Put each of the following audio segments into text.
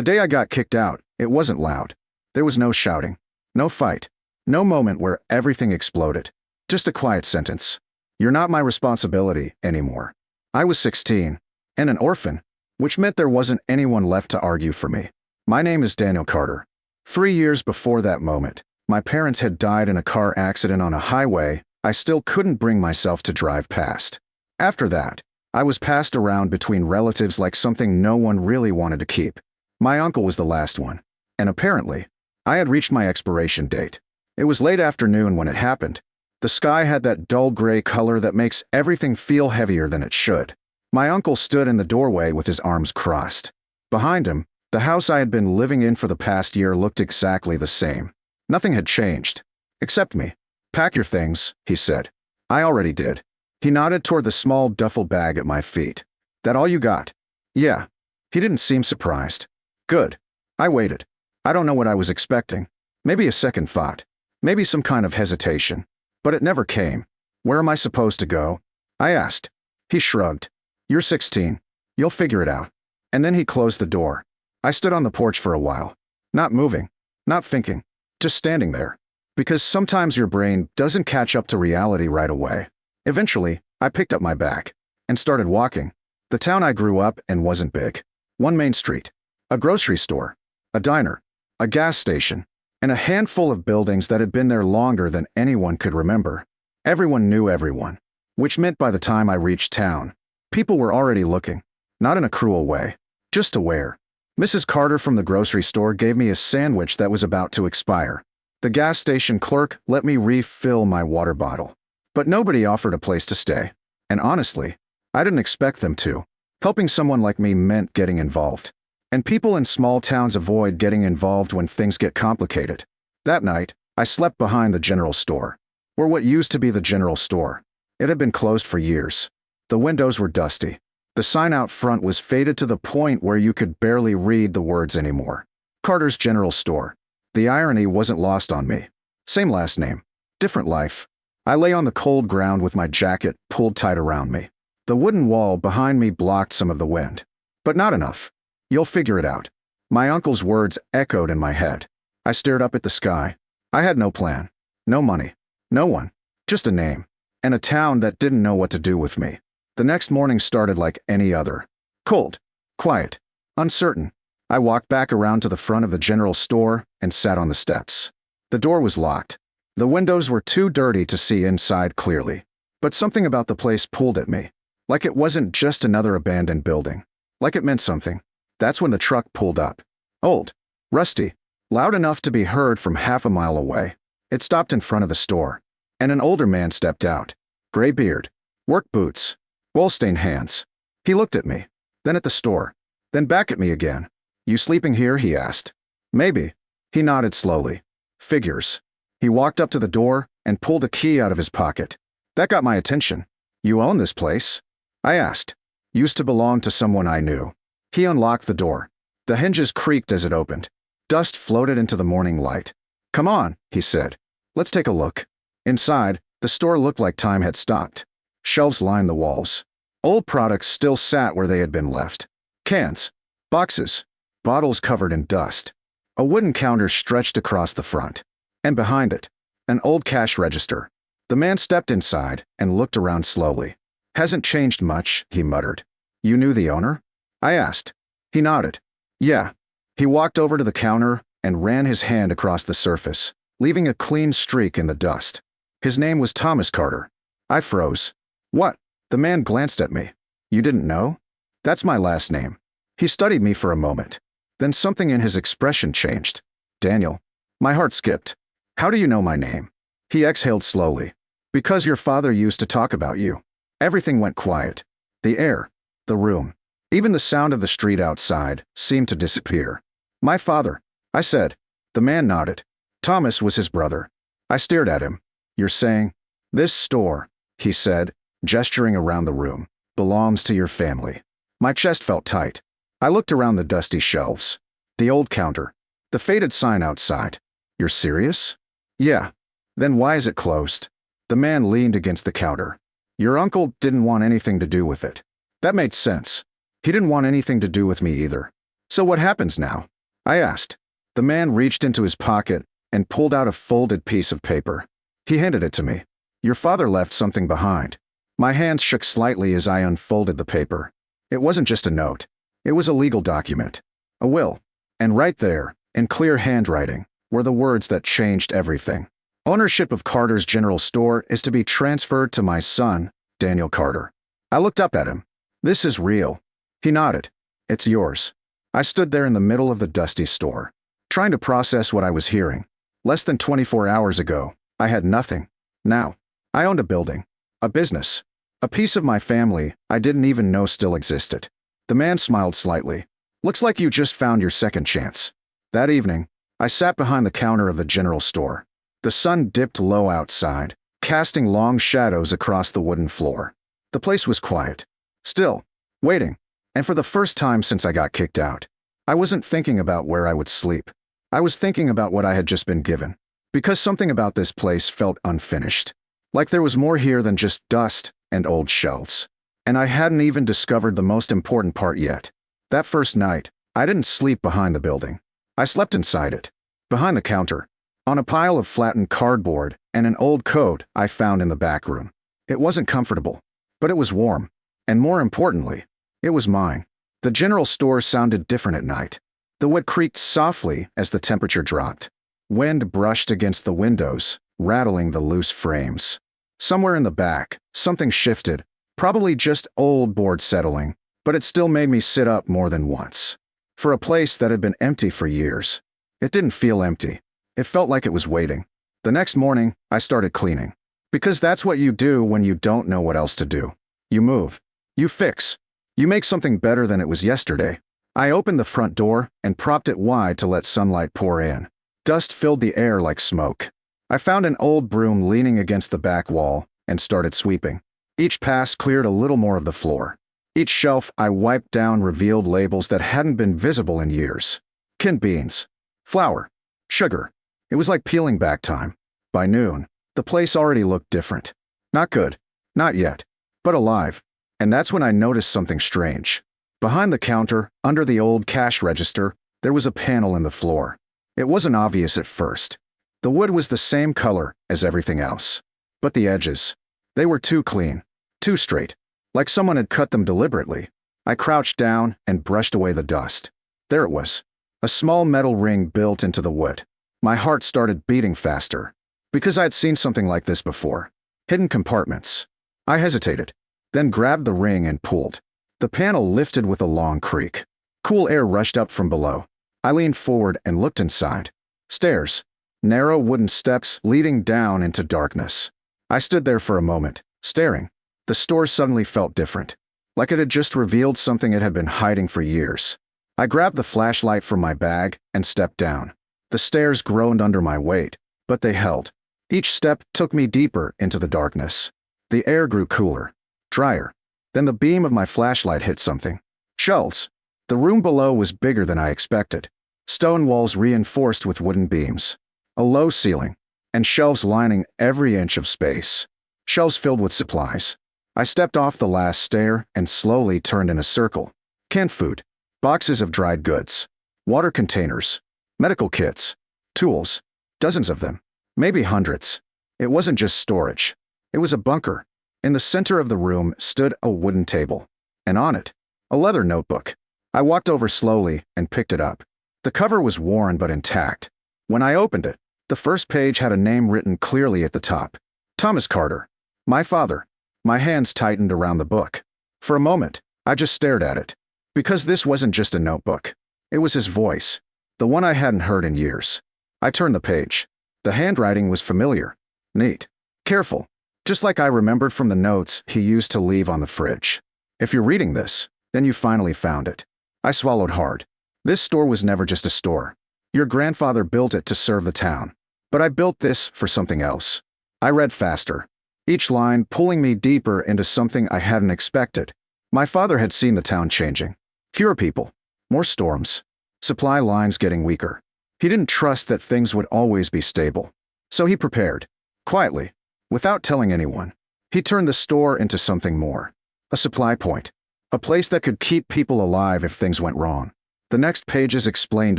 The day I got kicked out, it wasn't loud. There was no shouting, no fight, no moment where everything exploded. Just a quiet sentence. You're not my responsibility anymore. I was 16, and an orphan, which meant there wasn't anyone left to argue for me. My name is Daniel Carter. 3 years before that moment, my parents had died in a car accident on a highway I still couldn't bring myself to drive past. After that, I was passed around between relatives like something no one really wanted to keep. My uncle was the last one, and apparently, I had reached my expiration date. It was late afternoon when it happened. The sky had that dull gray color that makes everything feel heavier than it should. My uncle stood in the doorway with his arms crossed. Behind him, the house I had been living in for the past year looked exactly the same. Nothing had changed. Except me. "Pack your things," he said. I already did. He nodded toward the small duffel bag at my feet. "That all you got?" "Yeah." He didn't seem surprised. "Good." I waited. I don't know what I was expecting. Maybe a second thought. Maybe some kind of hesitation. But it never came. "Where am I supposed to go?" I asked. He shrugged. "You're 16. You'll figure it out." And then he closed the door. I stood on the porch for a while. Not moving. Not thinking. Just standing there. Because sometimes your brain doesn't catch up to reality right away. Eventually, I picked up my bag and started walking. The town I grew up in wasn't big. One main street, a grocery store, a diner, a gas station, and a handful of buildings that had been there longer than anyone could remember. Everyone knew everyone, which meant by the time I reached town, people were already looking, not in a cruel way, just aware. Mrs. Carter from the grocery store gave me a sandwich that was about to expire. The gas station clerk let me refill my water bottle. But nobody offered a place to stay. And honestly, I didn't expect them to. Helping someone like me meant getting involved. And people in small towns avoid getting involved when things get complicated. That night, I slept behind the general store. Or what used to be the general store. It had been closed for years. The windows were dusty. The sign out front was faded to the point where you could barely read the words anymore. Carter's General Store. The irony wasn't lost on me. Same last name. Different life. I lay on the cold ground with my jacket pulled tight around me. The wooden wall behind me blocked some of the wind. But not enough. "You'll figure it out." My uncle's words echoed in my head. I stared up at the sky. I had no plan. No money. No one. Just a name. And a town that didn't know what to do with me. The next morning started like any other. Cold. Quiet. Uncertain. I walked back around to the front of the general store and sat on the steps. The door was locked. The windows were too dirty to see inside clearly. But something about the place pulled at me. Like it wasn't just another abandoned building. Like it meant something. That's when the truck pulled up. Old. Rusty. Loud enough to be heard from half a mile away. It stopped in front of the store. And an older man stepped out. Gray beard. Work boots. Wool-stained hands. He looked at me. Then at the store. Then back at me again. "You sleeping here?" he asked. "Maybe." He nodded slowly. "Figures." He walked up to the door and pulled a key out of his pocket. That got my attention. "You own this place?" I asked. "Used to belong to someone I knew." He unlocked the door. The hinges creaked as it opened. Dust floated into the morning light. "Come on," he said. "Let's take a look." Inside, the store looked like time had stopped. Shelves lined the walls. Old products still sat where they had been left. Cans. Boxes. Bottles covered in dust. A wooden counter stretched across the front. And behind it, an old cash register. The man stepped inside and looked around slowly. "Hasn't changed much," he muttered. "You knew the owner?" I asked. He nodded. "Yeah." He walked over to the counter and ran his hand across the surface, leaving a clean streak in the dust. His name was Thomas Carter. I froze. "What?" The man glanced at me. "You didn't know?" "That's my last name." He studied me for a moment. Then something in his expression changed. "Daniel." My heart skipped. "How do you know my name?" He exhaled slowly. "Because your father used to talk about you." Everything went quiet. The air, the room, even the sound of the street outside seemed to disappear. "My father," I said. The man nodded. Thomas was his brother. I stared at him. "You're saying?" "This store," he said, gesturing around the room, "belongs to your family." My chest felt tight. I looked around the dusty shelves. The old counter. The faded sign outside. "You're serious?" "Yeah." "Then why is it closed?" The man leaned against the counter. "Your uncle didn't want anything to do with it." That made sense. He didn't want anything to do with me either. "So what happens now?" I asked. The man reached into his pocket and pulled out a folded piece of paper. He handed it to me. "Your father left something behind." My hands shook slightly as I unfolded the paper. It wasn't just a note. It was a legal document. A will. And right there, in clear handwriting, were the words that changed everything. "Ownership of Carter's General Store is to be transferred to my son, Daniel Carter." I looked up at him. "This is real." He nodded. "It's yours." I stood there in the middle of the dusty store, trying to process what I was hearing. Less than 24 hours ago, I had nothing. Now, I owned a building, a business, a piece of my family I didn't even know still existed. The man smiled slightly. "Looks like you just found your second chance." That evening, I sat behind the counter of the general store. The sun dipped low outside, casting long shadows across the wooden floor. The place was quiet, still, waiting, and for the first time since I got kicked out, I wasn't thinking about where I would sleep. I was thinking about what I had just been given, because something about this place felt unfinished, like there was more here than just dust and old shelves. And I hadn't even discovered the most important part yet. That first night, I didn't sleep behind the building. I slept inside it, behind the counter, on a pile of flattened cardboard and an old coat I found in the back room. It wasn't comfortable, but it was warm, and more importantly, it was mine. The general store sounded different at night. The wood creaked softly as the temperature dropped. Wind brushed against the windows, rattling the loose frames. Somewhere in the back, something shifted, probably just old board settling, but it still made me sit up more than once. For a place that had been empty for years, it didn't feel empty. It felt like it was waiting. The next morning, I started cleaning. Because that's what you do when you don't know what else to do. You move. You fix. You make something better than it was yesterday. I opened the front door and propped it wide to let sunlight pour in. Dust filled the air like smoke. I found an old broom leaning against the back wall and started sweeping. Each pass cleared a little more of the floor. Each shelf I wiped down revealed labels that hadn't been visible in years. Canned beans. Flour. Sugar. It was like peeling back time. By noon, the place already looked different. Not good. Not yet. But alive. And that's when I noticed something strange. Behind the counter, under the old cash register, there was a panel in the floor. It wasn't obvious at first. The wood was the same color as everything else. But the edges, they were too clean, too straight, like someone had cut them deliberately. I crouched down and brushed away the dust. There it was, a small metal ring built into the wood. My heart started beating faster, because I'd seen something like this before. Hidden compartments. I hesitated, then grabbed the ring and pulled. The panel lifted with a long creak. Cool air rushed up from below. I leaned forward and looked inside. Stairs. Narrow wooden steps leading down into darkness. I stood there for a moment, staring. The store suddenly felt different, like it had just revealed something it had been hiding for years. I grabbed the flashlight from my bag and stepped down. The stairs groaned under my weight, but they held. Each step took me deeper into the darkness. The air grew cooler, drier. Then the beam of my flashlight hit something. Shelves. The room below was bigger than I expected. Stone walls reinforced with wooden beams. A low ceiling, and shelves lining every inch of space. Shelves filled with supplies. I stepped off the last stair and slowly turned in a circle. Canned food. Boxes of dried goods. Water containers. Medical kits. Tools. Dozens of them. Maybe hundreds. It wasn't just storage. It was a bunker. In the center of the room stood a wooden table, and on it, a leather notebook. I walked over slowly and picked it up. The cover was worn but intact. When I opened it, the first page had a name written clearly at the top. Thomas Carter. My father. My hands tightened around the book. For a moment, I just stared at it. Because this wasn't just a notebook. It was his voice. The one I hadn't heard in years. I turned the page. The handwriting was familiar. Neat. Careful. Just like I remembered from the notes he used to leave on the fridge. If you're reading this, then you finally found it. I swallowed hard. This store was never just a store. Your grandfather built it to serve the town. But I built this for something else. I read faster. Each line pulling me deeper into something I hadn't expected. My father had seen the town changing. Fewer people. More storms. Supply lines getting weaker. He didn't trust that things would always be stable. So he prepared. Quietly. Without telling anyone. He turned the store into something more. A supply point. A place that could keep people alive if things went wrong. The next pages explained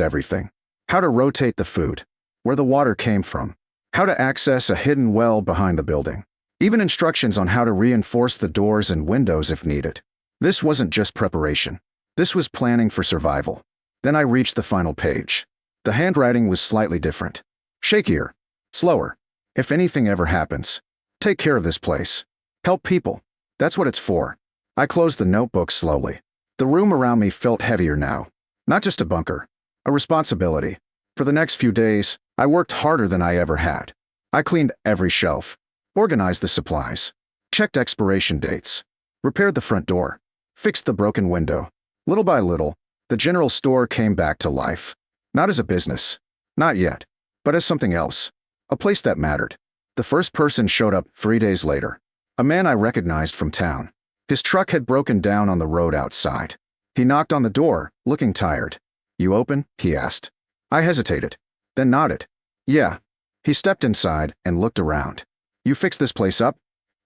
everything. How to rotate the food, where the water came from, how to access a hidden well behind the building, even instructions on how to reinforce the doors and windows if needed. This wasn't just preparation. This was planning for survival. Then I reached the final page. The handwriting was slightly different. Shakier. Slower. If anything ever happens, take care of this place. Help people. That's what it's for. I closed the notebook slowly. The room around me felt heavier now. Not just a bunker. A responsibility. For the next few days, I worked harder than I ever had. I cleaned every shelf, organized the supplies, checked expiration dates, repaired the front door, fixed the broken window. Little by little, the general store came back to life. Not as a business. Not yet. But as something else. A place that mattered. The first person showed up 3 days later. A man I recognized from town. His truck had broken down on the road outside. He knocked on the door, looking tired. "You open?" he asked. I hesitated, then nodded. "Yeah." He stepped inside and looked around. "You fixed this place up?"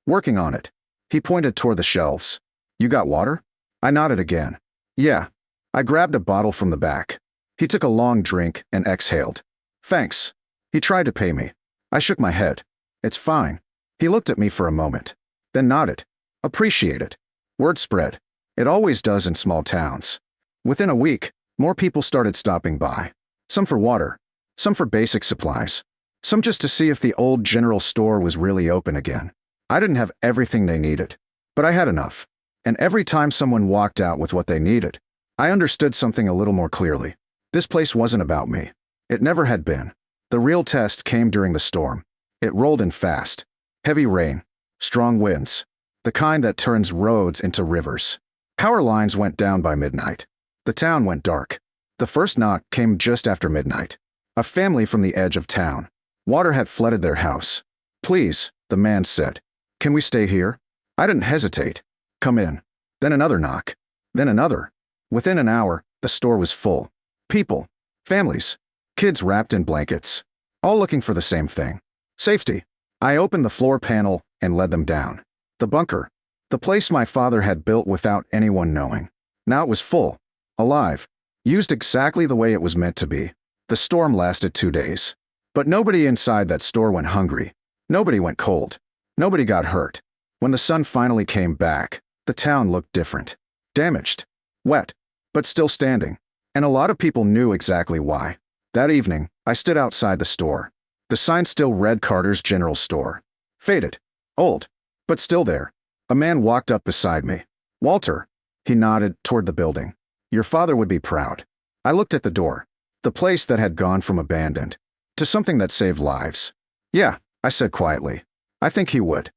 "Working on it." He pointed toward the shelves. "You got water?" I nodded again. "Yeah." I grabbed a bottle from the back. He took a long drink and exhaled. "Thanks." He tried to pay me. I shook my head. "It's fine." He looked at me for a moment, then nodded. "Appreciate it." Word spread. It always does in small towns. Within a week, more people started stopping by. Some for water, some for basic supplies, some just to see if the old general store was really open again. I didn't have everything they needed, but I had enough. And every time someone walked out with what they needed, I understood something a little more clearly. This place wasn't about me. It never had been. The real test came during the storm. It rolled in fast. Heavy rain, strong winds, the kind that turns roads into rivers. Power lines went down by midnight. The town went dark. The first knock came just after midnight. A family from the edge of town. Water had flooded their house. "Please," the man said. "Can we stay here?" I didn't hesitate. "Come in." Then another knock. Then another. Within an hour, the store was full. People. Families. Kids wrapped in blankets. All looking for the same thing. Safety. I opened the floor panel and led them down. The bunker. The place my father had built without anyone knowing. Now it was full. Alive. Used exactly the way it was meant to be. The storm lasted 2 days. But nobody inside that store went hungry. Nobody went cold. Nobody got hurt. When the sun finally came back, the town looked different. Damaged. Wet. But still standing. And a lot of people knew exactly why. That evening, I stood outside the store. The sign still read Carter's General Store. Faded. Old. But still there. A man walked up beside me. "Walter." He nodded toward the building. "Your father would be proud." I looked at the door. The place that had gone from abandoned to something that saved lives. "Yeah," I said quietly. "I think he would."